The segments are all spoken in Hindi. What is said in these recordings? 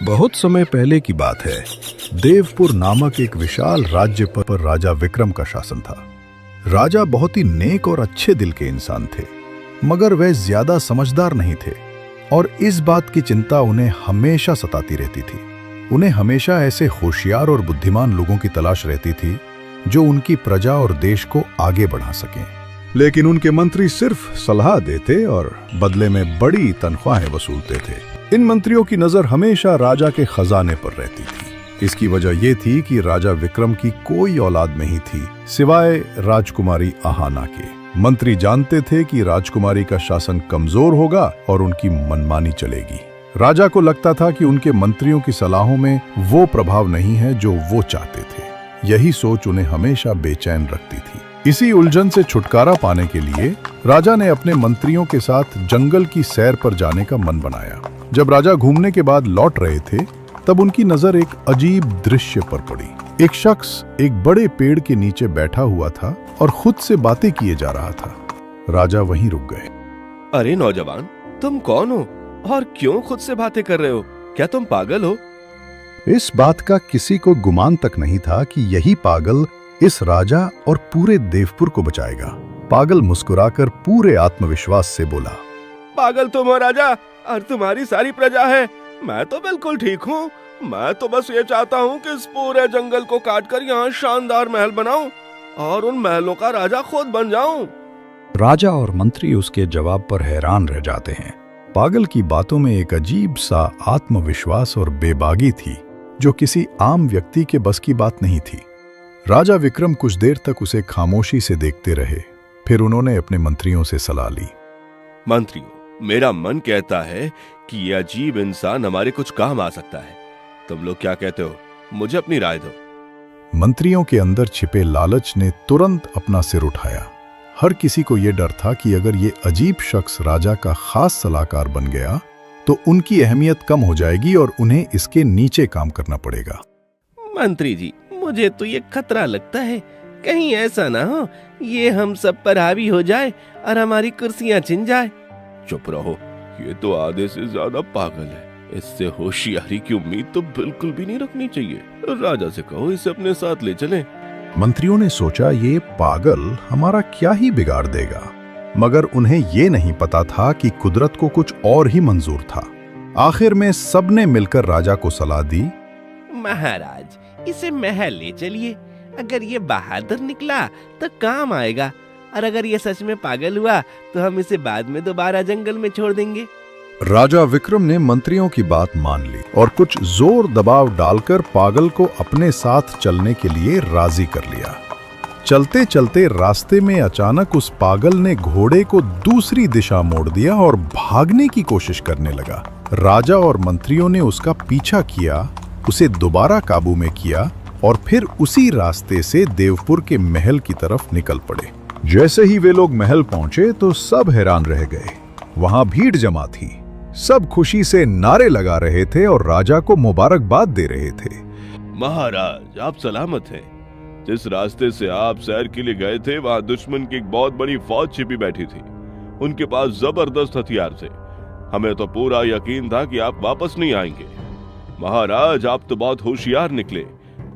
बहुत समय पहले की बात है। देवपुर नामक एक विशाल राज्य पर राजा विक्रम का शासन था। राजा बहुत ही नेक और अच्छे दिल के इंसान थे, मगर वह ज्यादा समझदार नहीं थे और इस बात की चिंता उन्हें हमेशा सताती रहती थी। उन्हें हमेशा ऐसे होशियार और बुद्धिमान लोगों की तलाश रहती थी जो उनकी प्रजा और देश को आगे बढ़ा सकें। लेकिन उनके मंत्री सिर्फ सलाह देते और बदले में बड़ी तनख्वाहें वसूलते थे। इन मंत्रियों की नजर हमेशा राजा के खजाने पर रहती थी। इसकी वजह यह थी कि राजा विक्रम की कोई औलाद नहीं थी सिवाय राजकुमारी आहाना के। मंत्री जानते थे कि राजकुमारी का शासन कमजोर होगा और उनकी मनमानी चलेगी। राजा को लगता था कि उनके मंत्रियों की सलाहों में वो प्रभाव नहीं है जो वो चाहते थे। यही सोच उन्हें हमेशा बेचैन रखती थी। इसी उलझन से छुटकारा पाने के लिए राजा ने अपने मंत्रियों के साथ जंगल की सैर पर जाने का मन बनाया। जब राजा घूमने के बाद लौट रहे थे, तब उनकी नजर एक अजीब दृश्य पर पड़ी। एक शख्स एक बड़े पेड़ के नीचे बैठा हुआ था और खुद से बातें किए जा रहा था। राजा वहीं रुक गए। अरे नौजवान, तुम कौन हो और क्यों खुद से बातें कर रहे हो? क्या तुम पागल हो? इस बात का किसी को गुमान तक नहीं था कि यही पागल इस राजा और पूरे देवपुर को बचाएगा। पागल मुस्कुराकर पूरे आत्मविश्वास से बोला, पागल तुम हो राजा, और तुम्हारी सारी प्रजा है। मैं तो बिल्कुल ठीक हूँ। मैं तो बस ये चाहता हूँ कि इस पूरे जंगल को काटकर यहाँ शानदार महल बनाऊं और उन महलों का राजा खुद बन जाऊं। राजा और मंत्री उसके जवाब पर हैरान रह जाते हैं। पागल की बातों में एक अजीब सा आत्मविश्वास और बेबागी थी जो किसी आम व्यक्ति के बस की बात नहीं थी। राजा विक्रम कुछ देर तक उसे खामोशी से देखते रहे। फिर उन्होंने अपने मंत्रियों से सलाह ली। मंत्रियों, मेरा मन कहता है कि यह अजीब इंसान हमारे कुछ काम आ सकता है। तुम लोग क्या कहते हो? मुझे अपनी राय दो। मंत्रियों के अंदर छिपे लालच ने तुरंत अपना सिर उठाया। हर किसी को यह डर था कि अगर ये अजीब शख्स राजा का खास सलाहकार बन गया तो उनकी अहमियत कम हो जाएगी और उन्हें इसके नीचे काम करना पड़ेगा। मंत्री जी, मुझे तो ये खतरा लगता है, कहीं ऐसा ना हो ये हम सब पर हावी हो जाए और हमारी कुर्सियां छिन जाए। चुप रहो, ये तो आधे से ज्यादा पागल है। इससे होशियारी की उम्मीद तो बिल्कुल भी नहीं रखनी चाहिए। राजा से कहो इसे अपने साथ ले चलें। मंत्रियों ने सोचा ये पागल हमारा क्या ही बिगाड़ देगा, मगर उन्हें ये नहीं पता था कि कुदरत को कुछ और ही मंजूर था। आखिर में सबने मिलकर राजा को सलाह दी, महाराज, इसे महल ले चलिए। अगर ये बहादुर निकला तो काम आएगा, और अगर ये सच में पागल हुआ तो हम इसे बाद में दोबारा जंगल में छोड़ देंगे। राजा विक्रम ने मंत्रियों की बात मान ली और कुछ जोर दबाव डालकर पागल को अपने साथ चलने के लिए राजी कर लिया। चलते चलते रास्ते में अचानक उस पागल ने घोड़े को दूसरी दिशा मोड़ दिया और भागने की कोशिश करने लगा। राजा और मंत्रियों ने उसका पीछा किया, उसे दोबारा काबू में किया और फिर उसी रास्ते से देवपुर के महल की तरफ निकल पड़े। जैसे ही वे लोग महल पहुंचे तो सब हैरान रह गए। वहां भीड़ जमा थी। सब खुशी से नारे लगा रहे थे और राजा को मुबारकबाद दे रहे थे। महाराज, आप सलामत हैं। जिस रास्ते से आप सैर के लिए गए थे वहां दुश्मन की एक बहुत बड़ी फौज छिपी बैठी थी। उनके पास जबरदस्त हथियार थे। हमें तो पूरा यकीन था कि आप वापस नहीं आएंगे। महाराज, आप तो बहुत होशियार निकले।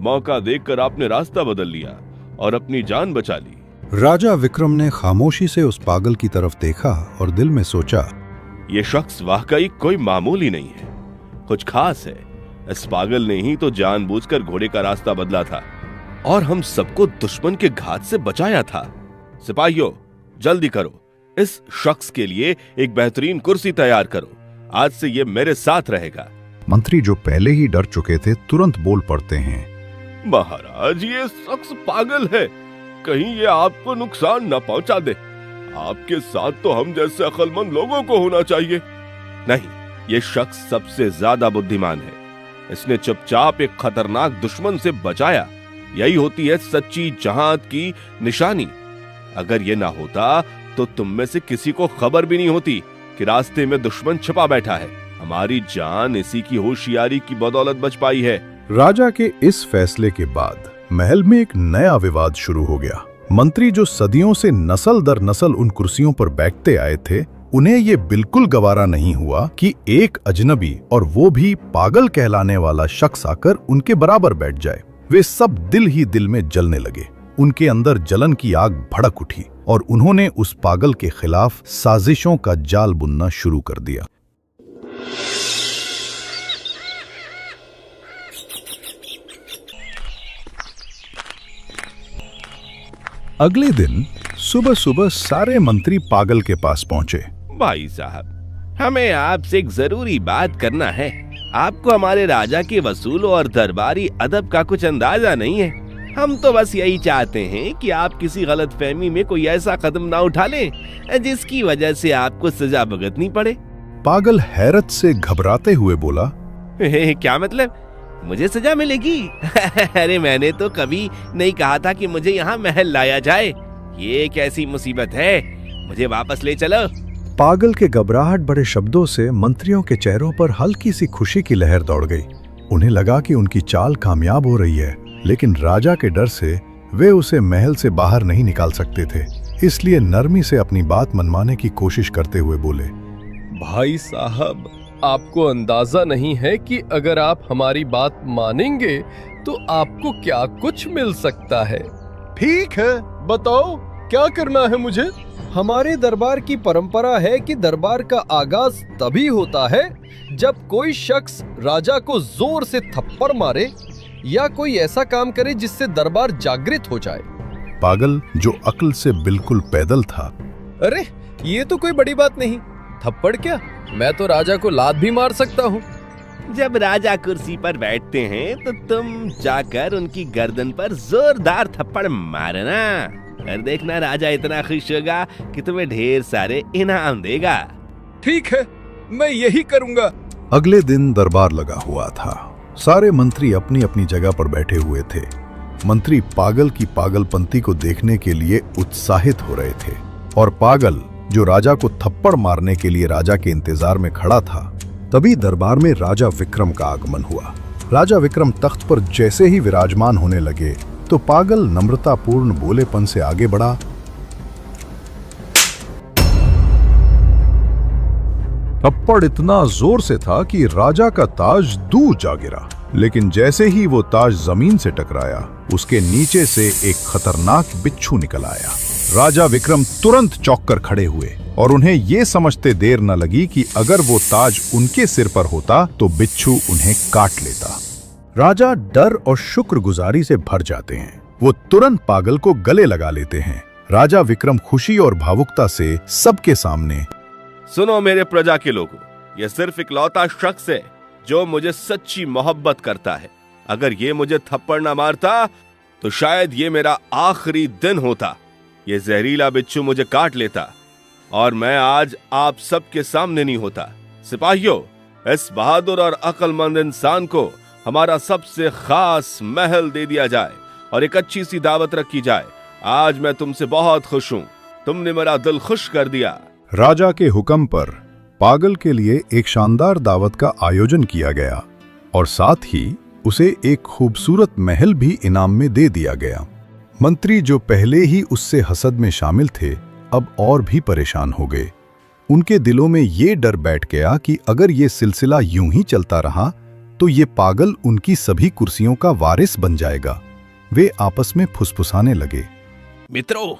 मौका देखकर आपने रास्ता बदल लिया और अपनी जान बचा ली। राजा विक्रम ने खामोशी से उस पागल की तरफ देखा और दिल में सोचा, ये शख्स वाकई कोई मामूली नहीं है, कुछ खास है। इस पागल ने ही तो जानबूझकर घोड़े का रास्ता बदला था और हम सबको दुश्मन के घात से बचाया था। सिपाहियों, जल्दी करो, इस शख्स के लिए एक बेहतरीन कुर्सी तैयार करो। आज से ये मेरे साथ रहेगा। मंत्री जो पहले ही डर चुके थे तुरंत बोल पड़ते हैं, महाराज, ये शख्स पागल है। कहीं ये आपको नुकसान न पहुंचा दे। आपके साथ तो हम जैसे अक्लमंद लोगों को होना चाहिए। नहीं, ये शख्स सबसे ज्यादा बुद्धिमान है। इसने चुपचाप एक खतरनाक दुश्मन से बचाया। यही होती है सच्ची जहाद की निशानी। अगर ये ना होता तो तुम में से किसी को खबर भी नहीं होती कि रास्ते में दुश्मन छिपा बैठा है। हमारी जान इसी की होशियारी की बदौलत बच पाई है। राजा के इस फैसले के बाद महल में एक नया विवाद शुरू हो गया। मंत्री जो सदियों से नस्ल दर नस्ल उन कुर्सियों पर बैठते आए थे, उन्हें ये बिल्कुल गवारा नहीं हुआ कि एक अजनबी और वो भी पागल कहलाने वाला शख्स आकर उनके बराबर बैठ जाए। वे सब दिल ही दिल में जलने लगे। उनके अंदर जलन की आग भड़क उठी और उन्होंने उस पागल के खिलाफ साजिशों का जाल बुनना शुरू कर दिया। अगले दिन सुबह सुबह सारे मंत्री पागल के पास पहुंचे। भाई साहब, हमें आपसे एक जरूरी बात करना है। आपको हमारे राजा के वसूलों और दरबारी अदब का कुछ अंदाजा नहीं है। हम तो बस यही चाहते हैं कि आप किसी गलतफहमी में कोई ऐसा कदम ना उठा लें जिसकी वजह से आपको सजा भुगतनी पड़े। पागल हैरत से घबराते हुए बोला, क्या मतलब? मुझे सजा मिलेगी? अरे मैंने तो कभी नहीं कहा था कि मुझे यहाँ महल लाया जाए। ये कैसी मुसीबत है? मुझे वापस ले चलो। पागल के घबराहट भरे शब्दों से मंत्रियों के चेहरों पर हल्की सी खुशी की लहर दौड़ गई। उन्हें लगा कि उनकी चाल कामयाब हो रही है, लेकिन राजा के डर से वे उसे महल से बाहर नहीं निकाल सकते थे। इसलिए नरमी से अपनी बात मनवाने की कोशिश करते हुए बोले, भाई साहब, आपको अंदाजा नहीं है कि अगर आप हमारी बात मानेंगे तो आपको क्या कुछ मिल सकता है। ठीक है, बताओ क्या करना है मुझे? हमारे दरबार की परंपरा है कि दरबार का आगाज तभी होता है जब कोई शख्स राजा को जोर से थप्पड़ मारे या कोई ऐसा काम करे जिससे दरबार जागृत हो जाए। पागल, जो अक्ल से बिल्कुल पैदल था, अरे ये तो कोई बड़ी बात नहीं। थप्पड़ क्या, मैं तो राजा को लात भी मार सकता हूँ। जब राजा कुर्सी पर बैठते हैं तो तुम जाकर उनकी गर्दन पर जोरदार थप्पड़ मारना, और देखना राजा इतना खुश होगा कि तुम्हें ढेर सारे इनाम देगा। ठीक है, मैं यही करूंगा। अगले दिन दरबार लगा हुआ था। सारे मंत्री अपनी अपनी जगह पर बैठे हुए थे। मंत्री पागल की पागलपंती को देखने के लिए उत्साहित हो रहे थे, और पागल, जो राजा को थप्पड़ मारने के लिए राजा के इंतजार में खड़ा था, तभी दरबार में राजा विक्रम का आगमन हुआ। राजा विक्रम तख्त पर जैसे ही विराजमान होने लगे तो पागल नम्रतापूर्ण बोलेपन से आगे बढ़ा। थप्पड़ इतना जोर से था कि राजा का ताज दूर जा गिरा, लेकिन जैसे ही वो ताज जमीन से टकराया, उसके नीचे से एक खतरनाक बिच्छू निकल आया। राजा विक्रम तुरंत चौंक कर खड़े हुए और उन्हें ये समझते देर न लगी कि अगर वो ताज उनके सिर पर होता तो बिच्छू उन्हें काट लेता। राजा डर और शुक्रगुजारी से भर जाते हैं। वो तुरंत पागल को गले लगा लेते हैं। राजा विक्रम खुशी और भावुकता से सबके सामने, सुनो मेरे प्रजा के लोगों, यह सिर्फ इकलौता शख्स है जो मुझे सच्ची मोहब्बत करता है। अगर ये मुझे थप्पड़ ना मारता तो शायद ये मेरा आखिरी दिन होता। ये जहरीला बिच्छू मुझे काट लेता और मैं आज आप सबके सामने नहीं होता। सिपाहियों, इस बहादुर और अक्लमंद इंसान को हमारा सबसे खास महल दे दिया जाए और एक अच्छी सी दावत रखी जाए। आज मैं तुमसे बहुत खुश हूं, तुमने मेरा दिल खुश कर दिया। राजा के हुक्म पर पागल के लिए एक शानदार दावत का आयोजन किया गया और साथ ही उसे एक खूबसूरत महल भी इनाम में दे दिया गया। मंत्री, जो पहले ही उससे हसद में शामिल थे, अब और भी परेशान हो गए। उनके दिलों में ये डर बैठ गया कि अगर ये सिलसिला यूं ही चलता रहा तो ये पागल उनकी सभी कुर्सियों का वारिस बन जाएगा। वे आपस में फुसफुसाने लगे, मित्रों,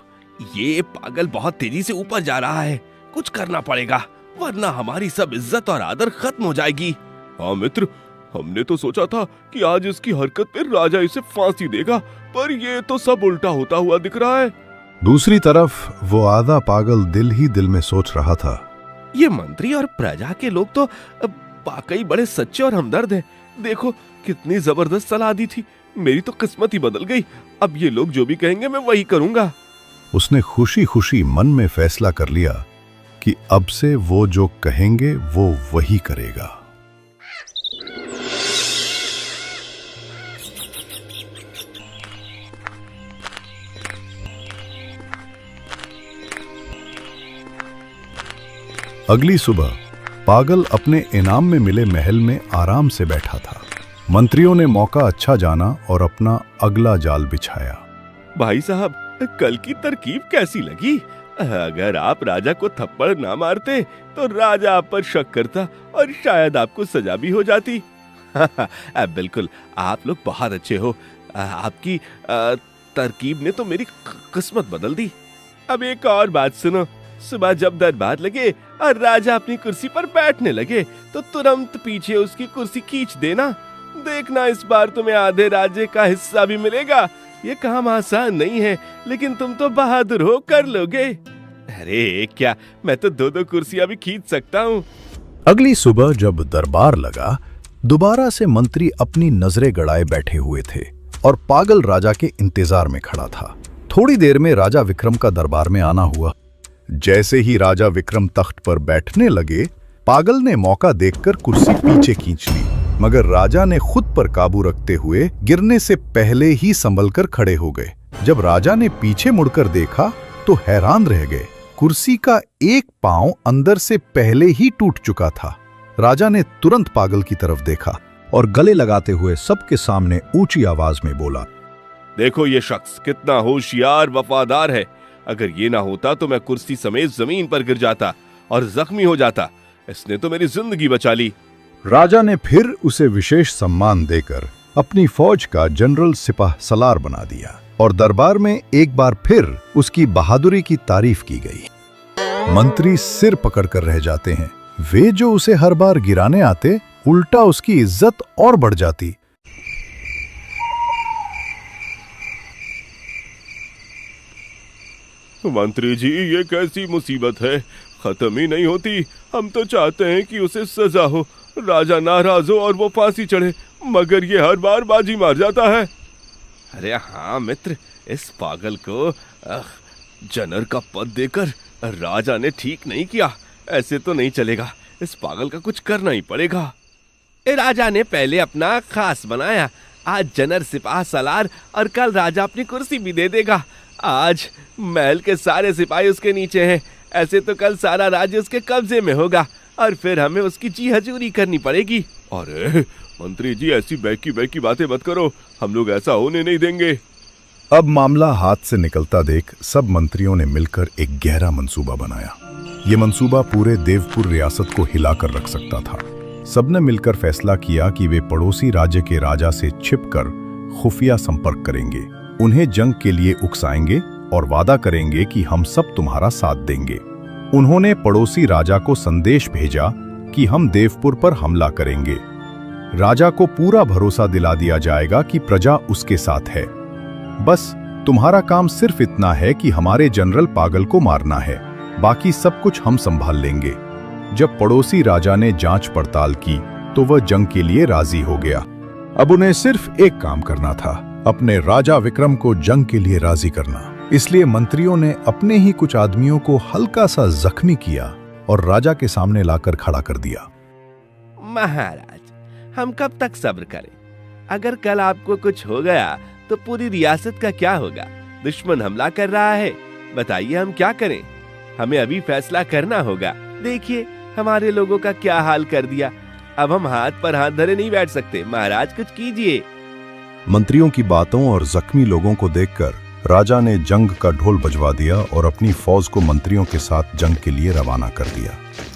ये पागल बहुत तेजी से ऊपर जा रहा है। कुछ करना पड़ेगा, वरना हमारी सब इज्जत और आदर खत्म हो जाएगी। हाँ मित्र, हमने तो सोचा था कि आज इसकी हरकत पे राजा इसे फांसी देगा, पर ये तो सब उल्टा होता हुआ दिख रहा है। दूसरी तरफ वो आधा पागल दिल ही दिल में सोच रहा था, ये मंत्री और प्रजा के लोग तो वाकई बड़े सच्चे और हमदर्द हैं। देखो कितनी जबरदस्त सलाह दी थी, मेरी तो किस्मत ही बदल गई। अब ये लोग जो भी कहेंगे मैं वही करूंगा। उसने खुशी खुशी मन में फैसला कर लिया कि अब से वो जो कहेंगे वो वही करेगा। अगली सुबह पागल अपने इनाम में मिले महल में आराम से बैठा था। मंत्रियों ने मौका अच्छा जाना और अपना अगला जाल बिछाया। भाई साहब, कल की तरकीब कैसी लगी? अगर आप राजा को थप्पड़ ना मारते तो राजा आप पर शक करता और शायद आपको सजा भी हो जाती। बिल्कुल, आप लोग बहुत अच्छे हो। आपकी तरकीब ने तो मेरी किस्मत बदल दी। अब एक और बात सुनो, सुबह जब दरबार लगे और राजा अपनी कुर्सी पर बैठने लगे तो तुरंत पीछे उसकी कुर्सी खींच देना। देखना इस बार तुम्हें आधे राज्य का हिस्सा भी मिलेगा। ये काम आसान नहीं है, लेकिन तुम तो बहादुर हो, कर लोगे। अरे क्या, मैं तो 2-2 कुर्सियां भी खींच सकता हूँ। अगली सुबह जब दरबार लगा, दोबारा से मंत्री अपनी नजरें गड़ाए बैठे हुए थे और पागल राजा के इंतजार में खड़ा था। थोड़ी देर में राजा विक्रम का दरबार में आना हुआ। जैसे ही राजा विक्रम तख्त पर बैठने लगे, पागल ने मौका देखकर कुर्सी पीछे खींच ली, मगर राजा ने खुद पर काबू रखते हुए गिरने से पहले ही संभलकर खड़े हो गए। जब राजा ने पीछे मुड़कर देखा तो हैरान रह गए। कुर्सी का एक पांव अंदर से पहले ही टूट चुका था। राजा ने तुरंत पागल की तरफ देखा और गले लगाते हुए सबके सामने ऊंची आवाज में बोला, देखो ये शख्स कितना होशियार वफादार है। अगर ये ना होता तो मैं कुर्सी समेत जमीन पर गिर जाता और जख्मी हो जाता। इसने तो मेरी जिंदगी बचा ली। राजा ने फिर उसे विशेष सम्मान देकर अपनी फौज का जनरल सिपाह सलार बना दिया और दरबार में एक बार फिर उसकी बहादुरी की तारीफ की गई। मंत्री सिर पकड़कर रह जाते हैं। वे जो उसे हर बार गिराने आते, उल्टा उसकी इज्जत और बढ़ जाती। मंत्री जी, ये कैसी मुसीबत है, खत्म ही नहीं होती। हम तो चाहते हैं कि उसे सजा हो, राजा नाराज हो और वो फांसी चढ़े, मगर ये हर बार बाजी मार जाता है। अरे हाँ मित्र, इस पागल को जनरल का पद देकर राजा ने ठीक नहीं किया। ऐसे तो नहीं चलेगा, इस पागल का कुछ करना ही पड़ेगा। राजा ने पहले अपना खास बनाया, आज जनरल सिपाह सलार और कल राजा अपनी कुर्सी भी दे देगा। आज महल के सारे सिपाही उसके नीचे हैं, ऐसे तो कल सारा राज्य उसके कब्जे में होगा और फिर हमें उसकी जी हजूरी करनी पड़ेगी। अरे मंत्री जी, ऐसी बैकी बातें मत करो, हम लोग ऐसा होने नहीं देंगे। अब मामला हाथ से निकलता देख सब मंत्रियों ने मिलकर एक गहरा मंसूबा बनाया। ये मंसूबा पूरे देवपुर रियासत को हिलाकर रख सकता था। सबने मिलकर फैसला किया कि वे पड़ोसी राज्य के राजा से छिपकर खुफिया संपर्क करेंगे, उन्हें जंग के लिए उकसाएंगे और वादा करेंगे कि हम सब तुम्हारा साथ देंगे। उन्होंने पड़ोसी राजा को संदेश भेजा कि हम देवपुर पर हमला करेंगे। राजा को पूरा भरोसा दिला दिया जाएगा कि प्रजा उसके साथ है। बस तुम्हारा काम सिर्फ इतना है कि हमारे जनरल पागल को मारना है, बाकी सब कुछ हम संभाल लेंगे। जब पड़ोसी राजा ने जांच पड़ताल की तो वह जंग के लिए राजी हो गया। अब उन्हें सिर्फ एक काम करना था, अपने राजा विक्रम को जंग के लिए राजी करना। इसलिए मंत्रियों ने अपने ही कुछ आदमियों को हल्का सा जख्मी किया और राजा के सामने लाकर खड़ा कर दिया। महाराज, हम कब तक सब्र करें? अगर कल आपको कुछ हो गया तो पूरी रियासत का क्या होगा? दुश्मन हमला कर रहा है, बताइए हम क्या करें? हमें अभी फैसला करना होगा। देखिए हमारे लोगों का क्या हाल कर दिया। अब हम हाथ पर हाथ धरे नहीं बैठ सकते। महाराज कुछ कीजिए। मंत्रियों की बातों और जख्मी लोगों को देखकर राजा ने जंग का ढोल बजवा दिया और अपनी फौज को मंत्रियों के साथ जंग के लिए रवाना कर दिया।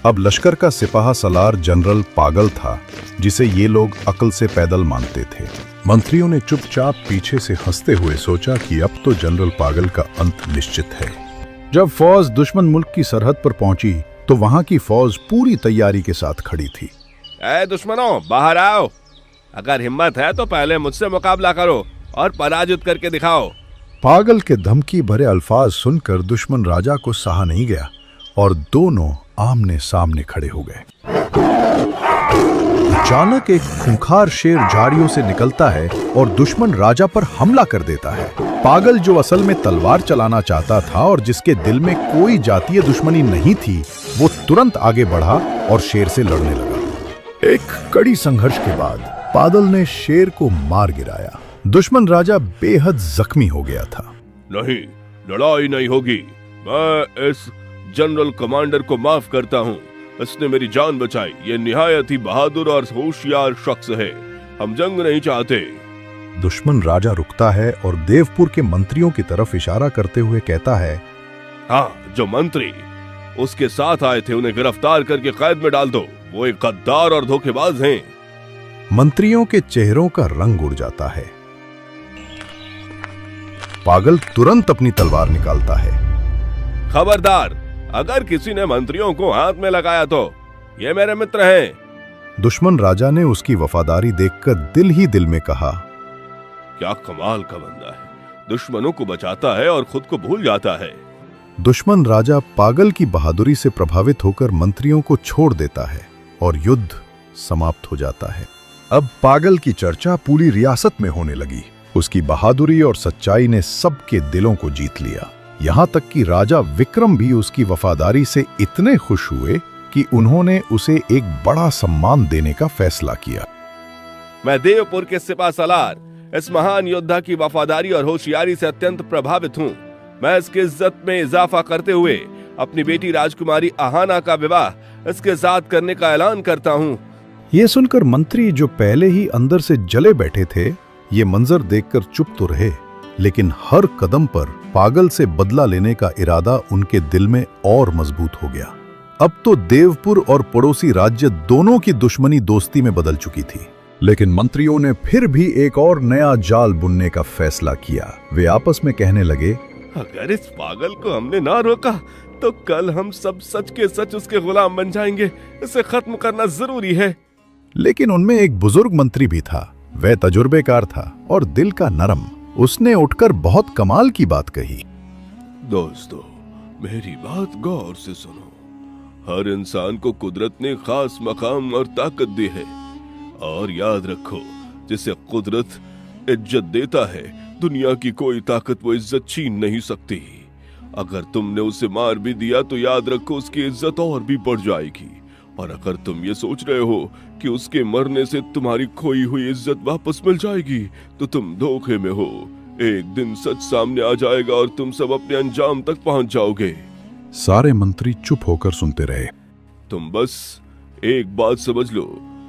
अब लश्कर का सिपाह सलार जनरल पागल था, जिसे ये लोग अक्ल से पैदल मानते थे। मंत्रियों ने चुपचाप पीछे से हंसते हुए सोचा कि अब तो जनरल पागल का अंत निश्चित है। जब फौज दुश्मन मुल्क की सरहद पर पहुंची तो वहां की फौज पूरी तैयारी के साथ खड़ी थी। ऐ दुश्मनों, बाहर आओ। अगर हिम्मत है तो पहले मुझसे मुकाबला करो और पराजित करके दिखाओ। पागल के धमकी भरे अल्फाज सुनकर दुश्मन राजा को सहा नहीं गया और दोनों आमने सामने खड़े हो गए। अचानक एक खूंखार शेर झाड़ियों से निकलता है और दुश्मन राजा पर हमला कर देता है। पागल, जो असल में तलवार चलाना चाहता था और जिसके दिल में कोई जातीय दुश्मनी नहीं थी, वो तुरंत आगे बढ़ा और शेर से लड़ने लगा। एक कड़ी संघर्ष के बाद पागल ने शेर को मार गिराया। दुश्मन राजा बेहद जख्मी हो गया था। नहीं, लड़ाई नहीं होगी। मैं इस जनरल कमांडर को माफ करता हूँ। इसने मेरी जान बचाई। ये निहायत ही बहादुर और होशियार शख्स है। हम जंग नहीं चाहते। दुश्मन राजा रुकता है और देवपुर के मंत्रियों की तरफ इशारा करते हुए कहता है, हाँ, जो मंत्री उसके साथ आए थे उन्हें गिरफ्तार करके कैद में डाल दो। वो एक गद्दार और धोखेबाज हैं। मंत्रियों के चेहरों का रंग उड़ जाता है। पागल तुरंत अपनी तलवार निकालता है। खबरदार, अगर किसी ने मंत्रियों को हाथ में लगाया तो ये मेरे मित्र हैं। दुश्मन राजा ने उसकी वफादारी देखकर दिल ही दिल में कहा, क्या कमाल का बंदा है, दुश्मनों को बचाता है और खुद को भूल जाता है। दुश्मन राजा पागल की बहादुरी से प्रभावित होकर मंत्रियों को छोड़ देता है और युद्ध समाप्त हो जाता है। अब पागल की चर्चा पूरी रियासत में होने लगी। उसकी बहादुरी और सच्चाई ने सबके दिलों को जीत लिया। यहाँ तक कि राजा विक्रम भी उसकी वफादारी से इतने खुश हुए कि उन्होंने उसे एक बड़ा सम्मान देने का फैसला किया। मैं देवपुर के सिपा सलार इस महान योद्धा की वफादारी और होशियारी से अत्यंत प्रभावित हूँ। मैं इसकी इज्जत में इजाफा करते हुए अपनी बेटी राजकुमारी आहाना का विवाह इसके साथ करने का ऐलान करता हूँ। ये सुनकर मंत्री जो पहले ही अंदर से जले बैठे थे, ये मंजर देखकर चुप तो रहे, लेकिन हर कदम पर पागल से बदला लेने का इरादा उनके दिल में और मजबूत हो गया। अब तो देवपुर और पड़ोसी राज्य दोनों की दुश्मनी दोस्ती में बदल चुकी थी। लेकिन मंत्रियों ने फिर भी एक और नया जाल बुनने का फैसला किया। वे आपस में कहने लगे, अगर इस पागल को हमने ना रोका तो कल हम सब सच के सच उसके गुलाम बन जाएंगे। इसे खत्म करना जरूरी है। लेकिन उनमें एक बुजुर्ग मंत्री भी था। वह तजुर्बेकार था और दिल का नरम। उसने उठकर बहुत कमाल की बात कही, दोस्तों, मेरी बात गौर से सुनो। हर इंसान को कुदरत ने खास मकाम और ताकत दी है, और याद रखो, जिसे कुदरत इज्जत देता है, दुनिया की कोई ताकत वो इज्जत छीन नहीं सकती। अगर तुमने उसे मार भी दिया तो याद रखो उसकी इज्जत और भी बढ़ जाएगी। और अगर तुम ये सोच रहे हो कि उसके मरने से तुम्हारी खोई हुई इज्जत वापस मिल जाएगी, तो तुम धोखे में हो। एक दिन सच सामने आ जाएगा और तुम सब अपने अंजाम तक पहुंच जाओगे। सारे मंत्री चुप होकर सुनते रहे। तुम बस एक बात समझ लो,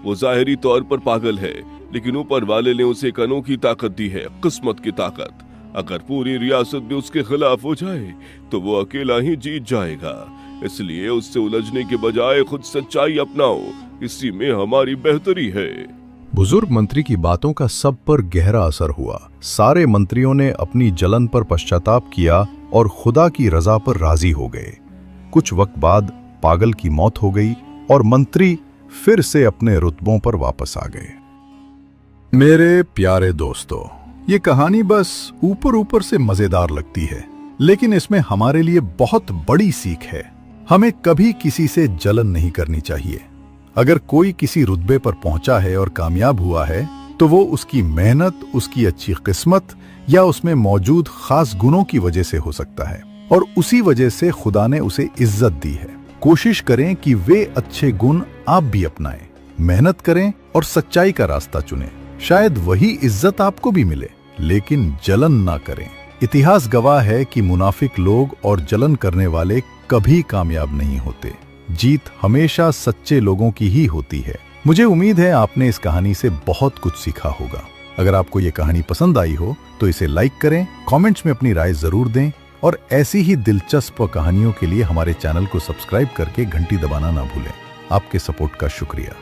वो जाहिरी तौर पर पागल है, लेकिन ऊपर वाले ने उसे एक अनोखी ताकत दी है, किस्मत की ताकत। अगर पूरी रियासत भी उसके खिलाफ हो जाए तो वो अकेला ही जीत जाएगा। इसलिए उससे उलझने के बजाय खुद सच्चाई अपनाओ, इसी में हमारी बेहतरी है। बुजुर्ग मंत्री की बातों का सब पर गहरा असर हुआ। सारे मंत्रियों ने अपनी जलन पर पश्चाताप किया और खुदा की रजा पर राजी हो गए। कुछ वक्त बाद पागल की मौत हो गई और मंत्री फिर से अपने रुतबों पर वापस आ गए। मेरे प्यारे दोस्तों, ये कहानी बस ऊपर ऊपर से मजेदार लगती है, लेकिन इसमें हमारे लिए बहुत बड़ी सीख है। हमें कभी किसी से जलन नहीं करनी चाहिए। अगर कोई किसी रुतबे पर पहुंचा है और कामयाब हुआ है, तो वो उसकी मेहनत, उसकी अच्छी किस्मत या उसमें मौजूद खास गुणों की वजह से हो सकता है, और उसी वजह से खुदा ने उसे इज्जत दी है। कोशिश करें कि वे अच्छे गुण आप भी अपनाएं, मेहनत करें और सच्चाई का रास्ता चुनें। शायद वही इज्जत आपको भी मिले, लेकिन जलन ना करें। इतिहास गवाह है कि मुनाफिक लोग और जलन करने वाले कभी कामयाब नहीं होते। जीत हमेशा सच्चे लोगों की ही होती है। मुझे उम्मीद है आपने इस कहानी से बहुत कुछ सीखा होगा। अगर आपको ये कहानी पसंद आई हो तो इसे लाइक करें, कमेंट्स में अपनी राय जरूर दें, और ऐसी ही दिलचस्प कहानियों के लिए हमारे चैनल को सब्सक्राइब करके घंटी दबाना ना भूलें। आपके सपोर्ट का शुक्रिया।